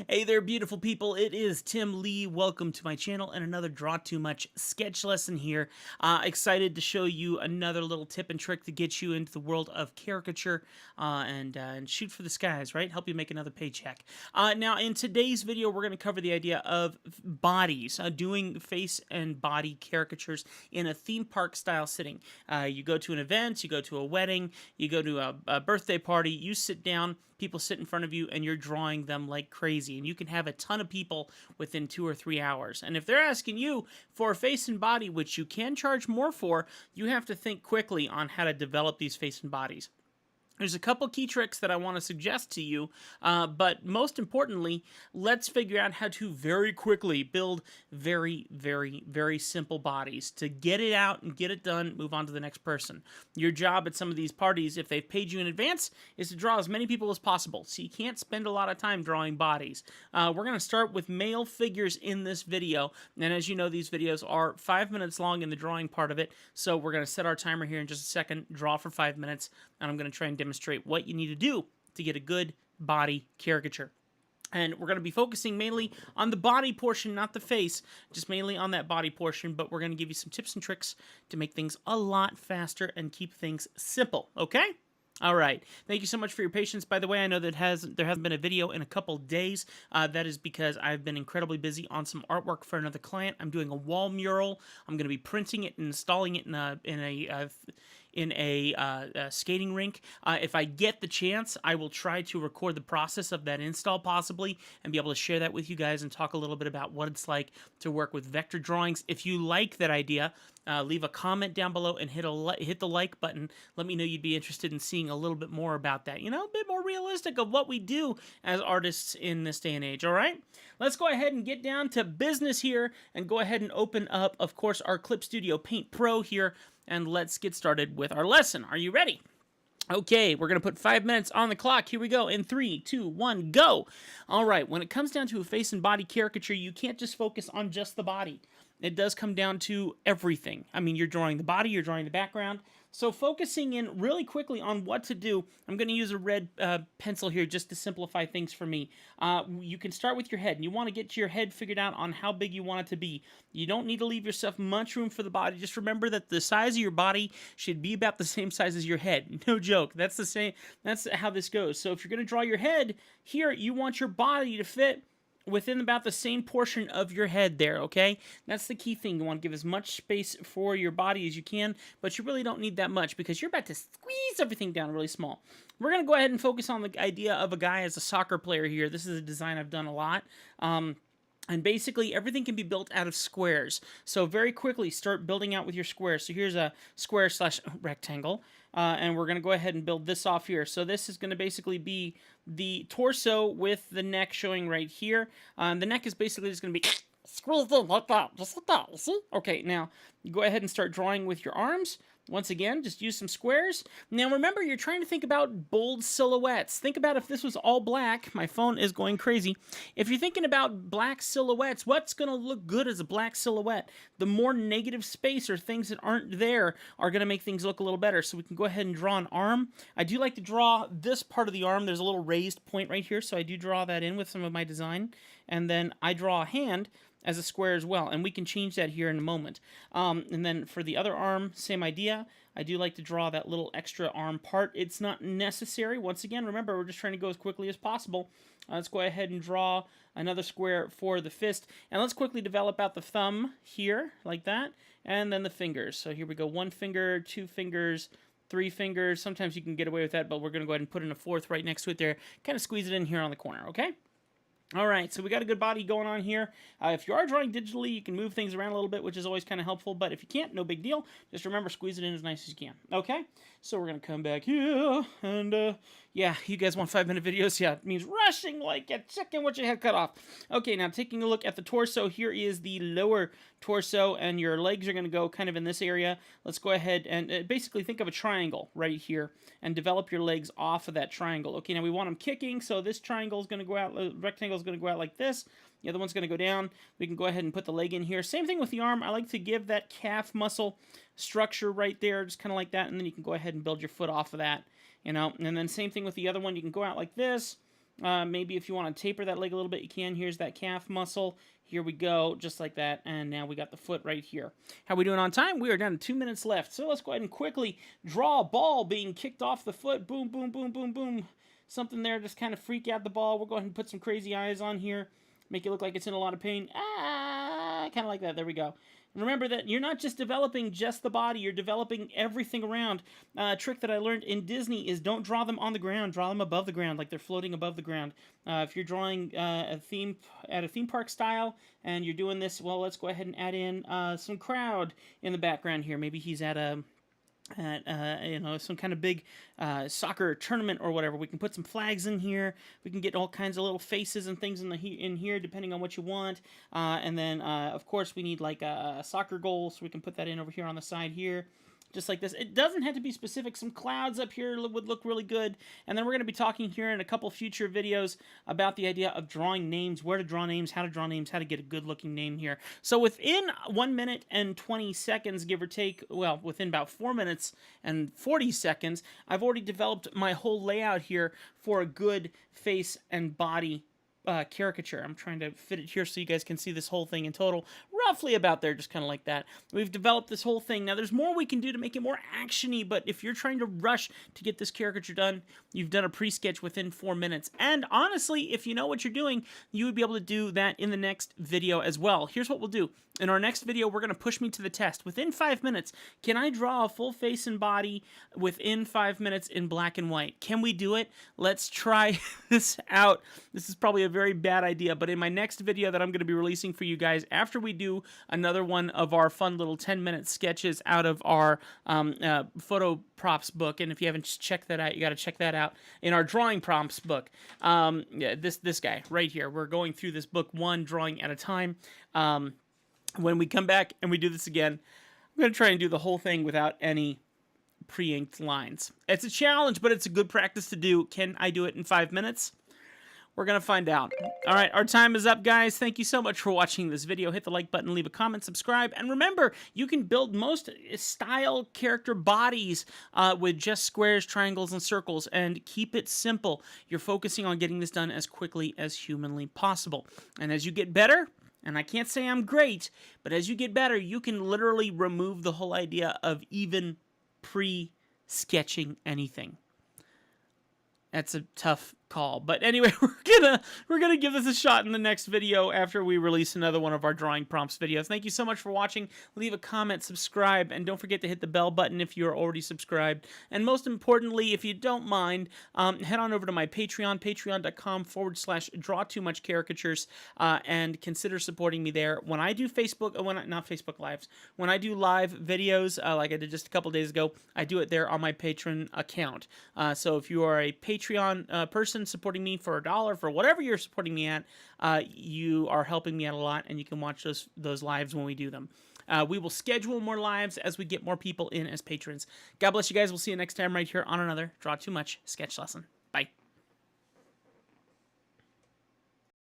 Hey there, beautiful people. It is Tim Lee. Welcome to my channel and another Draw2Much sketch lesson here. Excited to show you another little tip and trick to get you into the world of caricature and shoot for the skies, right? Help you make another paycheck. Now, in today's video, we're going to cover the idea of bodies, doing face and body caricatures in a theme park style setting. You go to an event, you go to a wedding, you go to a birthday party, you sit down, people sit in front of you, and you're drawing them like crazy. And you can have a ton of people within 2 or 3 hours. And if they're asking you for a face and body, which you can charge more for, you have to think quickly on how to develop these face and bodies. There's a couple key tricks that I want to suggest to you, but most importantly, let's figure out how to very quickly build very simple bodies to get it out and get it done, move on to the next person. Your job at some of these parties, if they've paid you in advance, is to draw as many people as possible, so you can't spend a lot of time drawing bodies. We're going to start with male figures in this video, and as you know, these videos are 5 minutes long in the drawing part of it, so we're going to set our timer here in just a second, draw for 5 minutes, and I'm going to try and demonstrate what you need to do to get a good body caricature. And we're going to be focusing mainly on the body portion, not the face, just mainly on that body portion, but we're going to give you some tips and tricks to make things a lot faster and keep things simple, okay? All right. Thank you so much for your patience. By the way, I know that there hasn't been a video in a couple days. That is because I've been incredibly busy on some artwork for another client. I'm doing a wall mural. I'm going to be printing it and installing it in a skating rink. If I get the chance, I will try to record the process of that install possibly and be able to share that with you guys and talk a little bit about what it's like to work with vector drawings. If you like that idea, leave a comment down below and hit the like button. Let me know you'd be interested in seeing a little bit more about that. You know, a bit more realistic of what we do as artists in this day and age, all right? Let's go ahead and get down to business here and go ahead and open up, of course, our Clip Studio Paint Pro here, and let's get started with our lesson. Are you ready? Okay, we're going to put 5 minutes on the clock. Here we go in 3, 2, 1, go! All right, when it comes down to a face and body caricature, you can't just focus on just the body. It does come down to everything. I mean, you're drawing the body, you're drawing the background. So focusing in really quickly on what to do, I'm going to use a red pencil here just to simplify things for me. You can start with your head, and you want to get your head figured out on how big you want it to be. You don't need to leave yourself much room for the body. Just remember that the size of your body should be about the same size as your head. No joke. That's the same. That's how this goes. So if you're going to draw your head here, you want your body to fit within about the same portion of your head there, okay? That's the key thing. You want to give as much space for your body as you can, but you really don't need that much because you're about to squeeze everything down really small. We're going to go ahead and focus on the idea of a guy as a soccer player here. This is a design I've done a lot. And basically, everything can be built out of squares. So very quickly, start building out with your squares. So here's a square slash rectangle. And we're going to go ahead and build this off here. So this is going to basically be the torso with the neck showing right here. The neck is basically just going to be squeezed in like that. Just like that, you see? Okay, now, you go ahead and start drawing with your arms. Once again, just use some squares. Now remember, you're trying to think about bold silhouettes. Think about if this was all black. My phone is going crazy. If you're thinking about black silhouettes, what's going to look good as a black silhouette? The more negative space or things that aren't there are going to make things look a little better. So we can go ahead and draw an arm. I do like to draw this part of the arm. There's a little raised point right here, so I do draw that in with some of my design. And then I draw a hand as a square as well, and we can change that here in a moment. And then for the other arm, same idea. I do like to draw that little extra arm part. It's not necessary. Once again, remember, we're just trying to go as quickly as possible. Let's go ahead and draw another square for the fist, and let's quickly develop out the thumb here, like that, and then the fingers. So here we go, 1 finger, 2 fingers, 3 fingers. Sometimes you can get away with that, but we're going to go ahead and put in a 4th right next to it there. Kind of squeeze it in here on the corner, okay? All right, so we got a good body going on here. If you are drawing digitally, you can move things around a little bit, which is always kind of helpful, but if you can't, no big deal. Just remember, squeeze it in as nice as you can, okay? So we're going to come back here, and yeah, you guys want 5-minute videos? Yeah, it means rushing like a chicken with your head cut off. Okay, now taking a look at the torso, here is the lower torso, and your legs are going to go kind of in this area. Let's go ahead and basically think of a triangle right here, and develop your legs off of that triangle. Okay, now we want them kicking, so this triangle is going to go out, rectangle is going to go out like this. The other one's going to go down. We can go ahead and put the leg in here. Same thing with the arm. I like to give that calf muscle structure right there, just kind of like that, and then you can go ahead and build your foot off of that, you know. And then same thing with the other one. You can go out like this, Maybe if you want to taper that leg a little bit, you can. Here's that calf muscle. Here we go, just like that. And now we got the foot right here. How are we doing on time? We are down to 2 minutes left. So let's go ahead and quickly draw a ball being kicked off the foot. Boom, boom, boom, boom, boom. Something there, just kind of freak out the ball. We'll go ahead and put some crazy eyes on here. Make it look like it's in a lot of pain. Ah, kind of like that. There we go. Remember that you're not just developing just the body, you're developing everything around. A trick that I learned in Disney is don't draw them on the ground, draw them above the ground, like they're floating above the ground. If you're drawing a theme park style and you're doing this, well, let's go ahead and add in some crowd in the background here. Maybe he's at some kind of big soccer tournament or whatever. We can put some flags in here. We can get all kinds of little faces and things in here depending on what you want. And then of course we need like a soccer goal, so we can put that in over here on the side here. Just like this. It doesn't have to be specific. Some clouds up here would look really good. And then we're going to be talking here in a couple future videos about the idea of drawing names, where to draw names, how to draw names, how to get a good-looking name here. So within 1 minute and 20 seconds, give or take, well, within about 4 minutes and 40 seconds, I've already developed my whole layout here for a good face and body caricature. I'm trying to fit it here so you guys can see this whole thing in total. Roughly about there, just kind of like that. We've developed this whole thing. Now, there's more we can do to make it more action-y, but if you're trying to rush to get this caricature done, you've done a pre-sketch within 4 minutes. And honestly, if you know what you're doing, you would be able to do that in the next video as well. Here's what we'll do. In our next video, we're going to push me to the test. Within 5 minutes, can I draw a full face and body within 5 minutes in black and white? Can we do it? Let's try this out. This is probably a very bad idea, but in my next video that I'm going to be releasing for you guys, after we do another one of our fun little 10-minute sketches out of our photo props book, and if you haven't checked that out, you got to check that out in our drawing prompts book. Yeah, this guy right here. We're going through this book one drawing at a time. When we come back and we do this again, I'm going to try and do the whole thing without any pre-inked lines. It's a challenge, but it's a good practice to do. Can I do it in 5 minutes? We're going to find out. All right, our time is up, guys. Thank you so much for watching this video. Hit the like button, leave a comment, subscribe, and remember, you can build most style character bodies with just squares, triangles, and circles, and keep it simple. You're focusing on getting this done as quickly as humanly possible. And as you get better, and I can't say I'm great, but as you get better, you can literally remove the whole idea of even pre-sketching anything. That's a tough call. But anyway, we're gonna give this a shot in the next video after we release another one of our drawing prompts videos. Thank you so much for watching. Leave a comment, subscribe, and don't forget to hit the bell button if you're already subscribed. And most importantly, if you don't mind, head on over to my Patreon, patreon.com/Draw2Much caricatures, and consider supporting me there. When I do not Facebook Lives, when I do live videos, like I did just a couple days ago, I do it there on my Patreon account. So if you are a Patreon person supporting me for $1, for whatever you're supporting me at, you are helping me out a lot, and you can watch those lives when we do them. We will schedule more lives as we get more people in as patrons. God bless you guys. We'll see you next time right here on another Draw2Much sketch lesson. Bye.